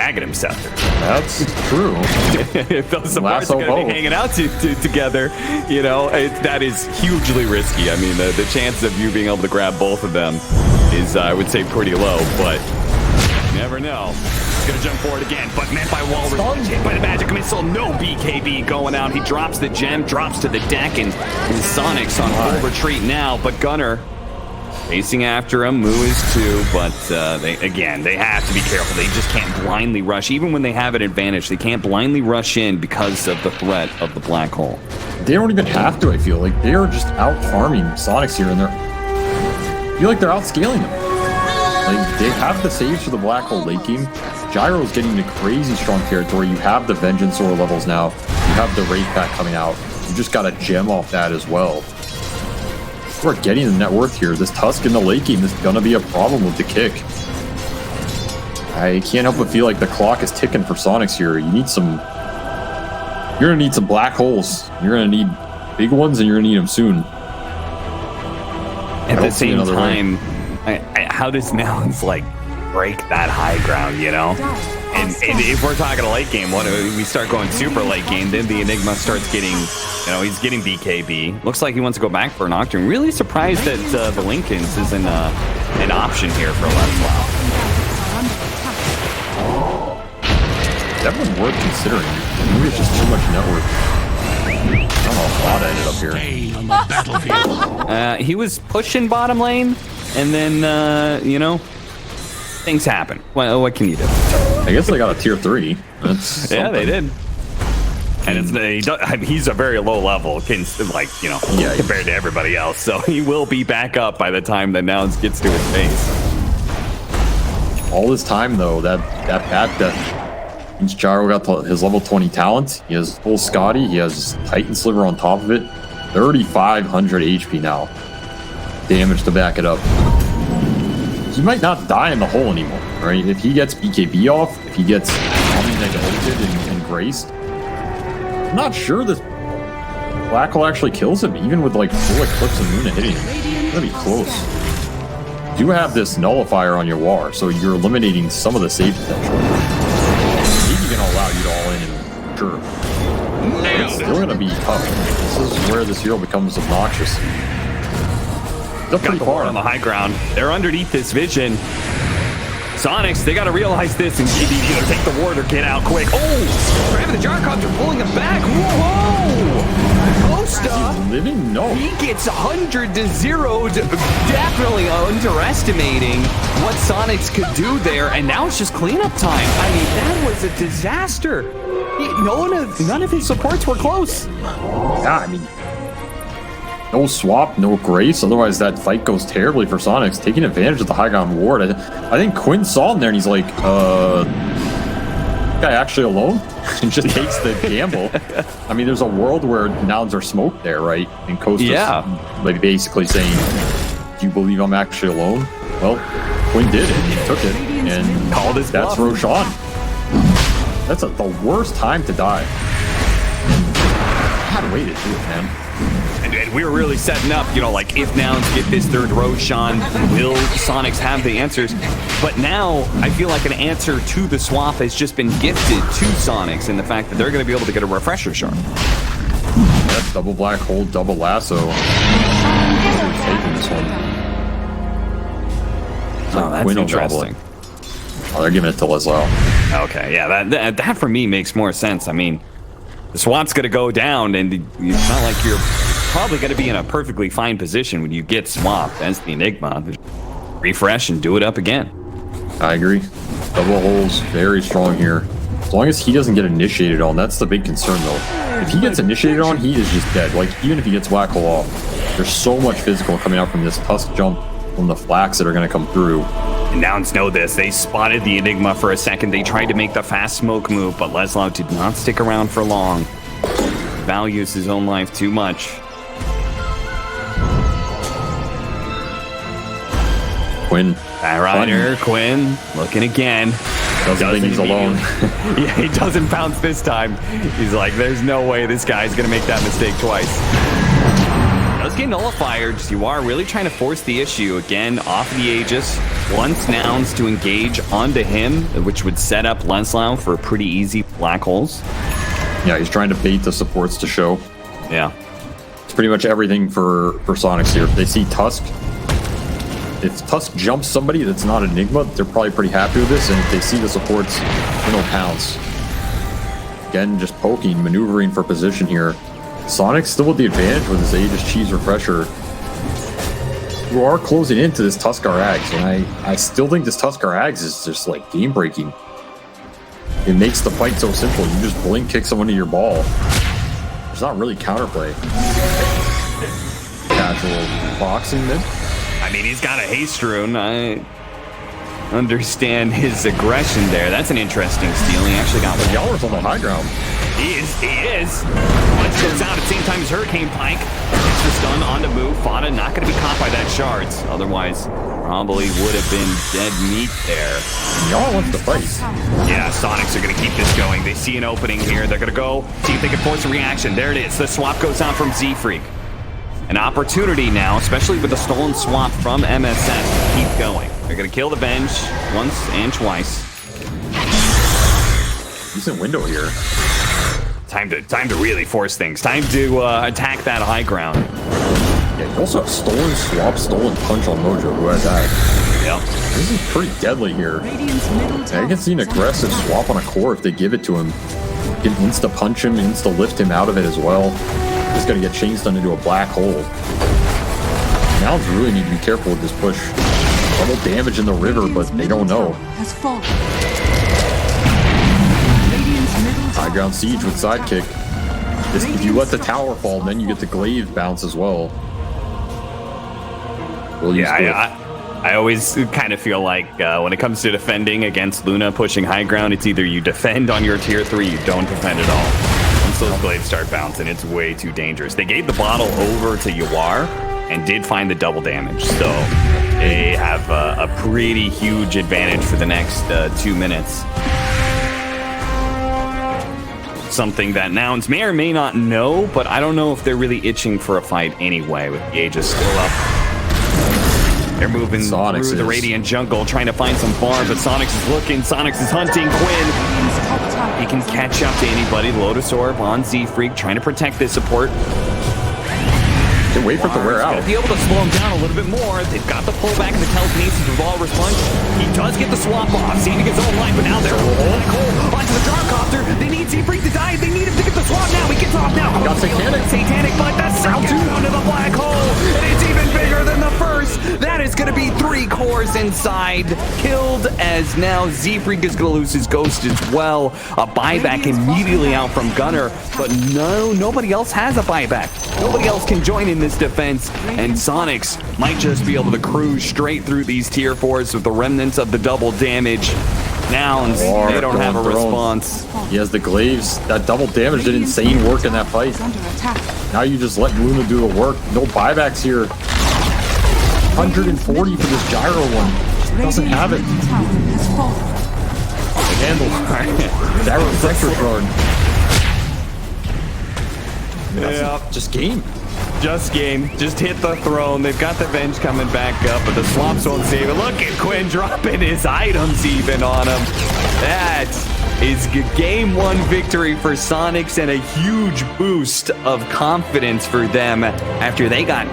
Magnum Scepter. That's true. If those supports are going to be hanging out together, you know, that is hugely risky. I mean, the chances of you being able to grab both of them is, I would say, pretty low, but you never know. He's going to jump forward again, but met by Walrus, hit by the magic missile. No BKB going out. He drops the gem, drops to the deck, and Soniqs on full retreat now, but Gunner chasing after him. Moo is too, but they have to be careful. They just can't blindly rush. Even when they have an advantage, they can't blindly rush in because of the threat of the black hole. They don't even have to, I feel like. They are just out farming Soniqs here, and I feel like they're outscaling them. Like, they have the saves for the black hole late game. Gyro's getting into crazy strong territory. You have the Vengeance Aura levels now. You have the Wraith Pack coming out. You just got a gem off that as well. We're getting the net worth here. This Tusk in the late game is going to be a problem with the kick. I can't help but feel like the clock is ticking for Soniqs here. You need some... You're going to need some black holes. You're going to need big ones, and you're going to need them soon. At the same time, how does Nouns, like, break that high ground, you know? And if we're talking a late game, when we start going super late game, then the Enigma starts getting, you know, he's getting BKB. Looks like he wants to go back for an Octane. Really surprised that the Lincolns isn't an option here for Leslau. That was worth considering. Maybe it's just too much network. I don't know how Claude ended up here. He was pushing bottom lane, and then, you know, things happen. Well, what can you do? I guess they got a tier 3. That's yeah, they did. And he's a very low level, like, you know, compared to everybody else. So he will be back up by the time that Nouns gets to his base. All this time, though, that bad death means Gyro got his level 20 talent. He has full Scotty. He has Titan Sliver on top of it. 3,500 HP now. Damage to back it up. He might not die in the hole anymore, right? If he gets BKB off, if he gets ulted and graced, I'm not sure this black hole actually kills him, even with like full Eclipse and Luna hitting him. It's gonna be close. You have this nullifier on your war, so you're eliminating some of the save potential. Maybe gonna allow you to all in and sure. It's still gonna be tough. This is where this hero becomes obnoxious. Got pretty far on the high ground. They're underneath this vision. Soniqs, they got to realize this and either take the ward or get out quick. Oh, grabbing the gyrocopter, pulling him back. Whoa! Costa, living? No. He gets 100 to 0. Definitely underestimating what Soniqs could do there, and now it's just cleanup time. I mean, that was a disaster. None of his supports were close. Yeah, I mean, no swap, no grace. Otherwise, that fight goes terribly for Soniqs. Taking advantage of the high ground ward. I think Quinn saw him there, and he's like, guy actually alone? And just takes the gamble. I mean, there's a world where Nouns are smoked there, right? And Costa's like basically saying, do you believe I'm actually alone? Well, Quinn did it. He took it. And called his bluff. That's Roshan. That's the worst time to die. Had a way to do it, man. And we were really setting up, you know, like if Nouns get this third Roshan, will Soniqs have the answers? But now I feel like an answer to the swap has just been gifted to Soniqs in the fact that they're going to be able to get a refresher shard. That's double black hole, double lasso. Taking this one. Oh, that's interesting. Oh, they're giving it to Leslau. Okay, yeah, that for me makes more sense. I mean, the swap's going to go down, and it's not like you're probably going to be in a perfectly fine position when you get swapped as the Enigma. Refresh and do it up again. I agree. Double holes, very strong here. As long as he doesn't get initiated on, that's the big concern, though. If he gets initiated on, he is just dead. Like, even if he gets black hole off, there's so much physical coming out from this Tusk jump, from the flax that are going to come through. And Nouns know this. They spotted the Enigma for a second. They tried to make the fast smoke move, but Leslau did not stick around for long. Values his own life too much. Quinn. Rider, Quinn, looking again. Doesn't think he's alone. Yeah, he doesn't bounce this time. He's like, there's no way this guy's going to make that mistake twice. does get nullified. You are really trying to force the issue again off the Aegis. Wants nouns to engage onto him, which would set up Leslau for pretty easy black holes. Yeah, he's trying to bait the supports to show. Yeah. It's pretty much everything for Soniqs here. If they see Tusk, if Tusk jumps somebody that's not Enigma, they're probably pretty happy with this. And if they see the supports, no pounce. Again, just poking, maneuvering for position here. Soniqs still with the advantage with his Aegis Cheese Refresher. You are closing into this Tuskar Ags, and I still think this Tuskar Ags is just like game breaking. It makes the fight so simple. You just blink kick someone to your ball. There's not really counterplay. Casual boxing mid. I mean, he's got a haste rune. I understand his aggression there. That's an interesting steal. He actually got one. Yaller's on the high ground. He is. Let's goes out at the same time as Hurricane Pike. It's the stun on the move. Fada not going to be caught by that shards. Otherwise, probably would have been dead meat there. Yaller wants to fight. Yeah, Soniqs are going to keep this going. They see an opening here. They're going to go see if they can force a reaction. There it is. The swap goes out from Z-Freak. An opportunity now, especially with the stolen swap from MSS, to keep going. They're going to kill the Venge once and twice. Decent window here. Time to really force things. Time to attack that high ground. Yeah, you also have stolen swap, stolen punch on Mojo, who has that. Yep. This is pretty deadly here. Yeah, you can see an aggressive swap on a core if they give it to him. You can insta-punch him, insta-lift him out of it as well. He's got to get chain stunned into a black hole. Nouns really need to be careful with this push. Double damage in the river, but they don't know. High ground siege with sidekick. If you let the tower fall, then you get the glaive bounce as well. I always kind of feel like when it comes to defending against Luna pushing high ground, it's either you defend on your tier 3, you don't defend at all. Once those glaives start bouncing, it's way too dangerous. They gave the bottle over to Yawar and did find the double damage, so they have a pretty huge advantage for the next 2 minutes. Something that Nouns may or may not know, but I don't know if they're really itching for a fight anyway with the Aegis still up. They're moving through the Radiant jungle, trying to find some farm, but Soniqs is looking. Soniqs is hunting Quinn. He can catch up to anybody. Lotus Orb on Z-Freak, trying to protect this support. Can wait for it to wear out. Be able to slow him down a little bit more. They've got the pullback and the telekinesis with Walrus Punch. He does get the swap off, saving his own life, but now they're black hole onto the Dropcopter. They need Z-Freak to die. They need him to get the swap now. He gets off now. Got Satanic, but the second one to the black hole, and it's even bigger than the first. That is going to be 3 cores inside. Killed as now Z-Freak is going to lose his ghost as well. A buyback immediately out from Gunner, but nobody else has a buyback. Nobody else can join in this defense, and Soniqs might just be able to cruise straight through these tier 4s with the remnants of the double damage. Nouns, they don't have a response. He has the glaives. That double damage did insane work in that fight. Now you just let Luna do the work. No buybacks here. 140 for this gyro one. Doesn't have it. Handle. Gyro pressure card. Yeah. Just game. Just game. Just hit the throne. They've got the Venge coming back up, but the swaps won't save it. Look at Quinn dropping his items even on him. That is game 1 victory for Soniqs and a huge boost of confidence for them after they got